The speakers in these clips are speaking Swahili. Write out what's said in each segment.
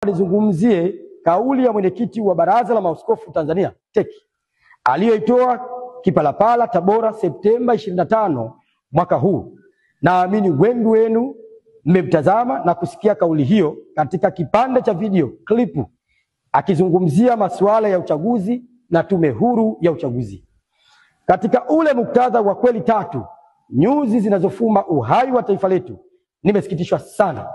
nizungumzie kauli ya mwenyekiti wa Baraza la Maaskofu Tanzania TEC aliyoitoa Kipalapala Tabora Septemba 25 mwaka huu. Naamini wengi wenu mmemtazama na kusikia kauli hiyo katika kipande cha video klipu akizungumzia masuala ya uchaguzi na Tume Huru ya Uchaguzi. Katika ule muktadha wa kweli tatu, nyuzi zinazofuma uhai wa taifa letu, nimesikitishwa sana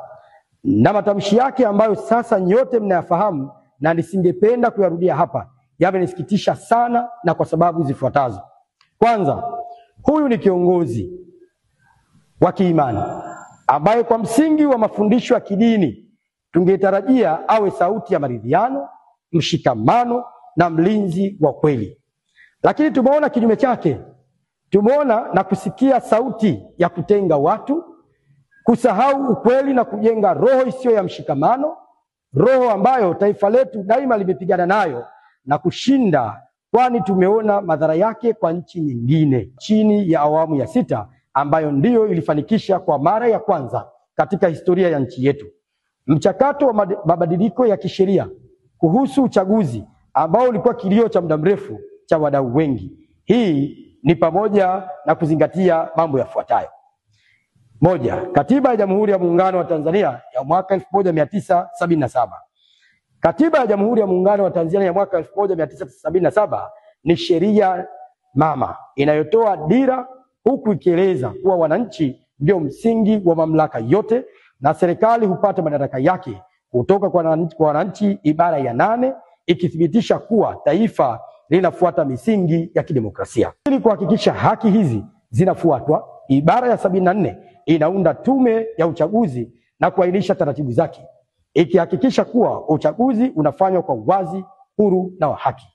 na matamshi yake ambayo sasa nyote mnayafahamu na nisingependa kuyarudia hapa. Yamenisikitisha sana na kwa sababu zifuatazo. Kwanza, huyu ni kiongozi wa kiimani ambaye kwa msingi wa mafundisho ya kidini tungetarajia awe sauti ya maridhiano, mshikamano na mlinzi wa kweli. Lakini tumeona kinyume chake. Tumeona na kusikia sauti ya kutenga watu, kusahau ukweli na kujenga roho isiyo ya mshikamano, roho ambayo taifa letu daima limepigana nayo na kushinda, kwani tumeona madhara yake kwa nchi nyingine chini ya awamu ya 6 ambayo ndiyo ilifanikisha kwa mara ya kwanza katika historia ya nchi yetu mchakato wa mabadiliko ya kisheria kuhusu uchaguzi ambao ulikuwa kilio cha muda mrefu cha wadau wengi. Hii ni pamoja na kuzingatia mambo yafuatayo. Moja, Katiba ya Jamhuri ya Muungano wa Tanzania ya mwaka 1977. Katiba ya Jamhuri ya Muungano wa Tanzania ya mwaka 1977 ni sheria mama inayotoa dira, huku ikieleza kuwa wananchi ndio msingi wa mamlaka yote na serikali hupata madaraka yake kutoka kwa wananchi, ibara ya 8 ikithibitisha kuwa taifa linafuata misingi ya kidemokrasia. Ili kuhakikisha haki hizi zinafuatwa, ibara ya 74 inaunda tume ya uchaguzi na kuainisha taratibu zake, ikihakikisha kuwa uchaguzi unafanywa kwa uwazi, huru na wa haki.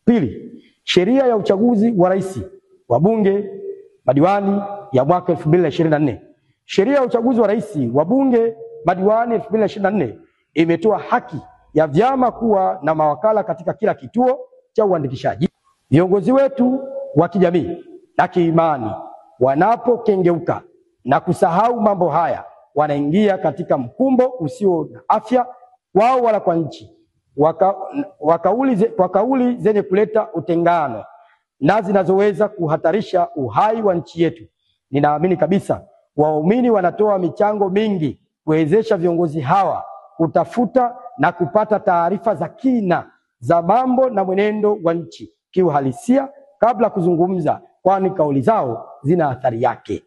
Pili, sheria ya uchaguzi wa rais, wabunge, madiwani ya mwaka 2024. Sheria ya uchaguzi wa rais, wabunge, madiwani 2024 imetoa haki ya vyama kuwa na mawakala katika kila kituo cha uandikishaji. Viongozi wetu wa kijamii na kiimani wanapokengeuka na kusahau mambo haya, wanaingia katika mkumbo usio na afya wao wala kwa nchi, kwa kauli zenye kuleta utengano na zinazoweza kuhatarisha uhai wa nchi yetu. Ninaamini kabisa waumini wanatoa michango mingi kuwezesha viongozi hawa kutafuta na kupata taarifa za kina za mambo na mwenendo wa nchi kiuhalisia kabla kuzungumza, kwani kauli zao zina athari yake.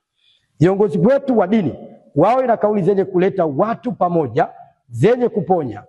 Viongozi wetu wa dini wawe na kauli zenye kuleta watu pamoja, zenye kuponya,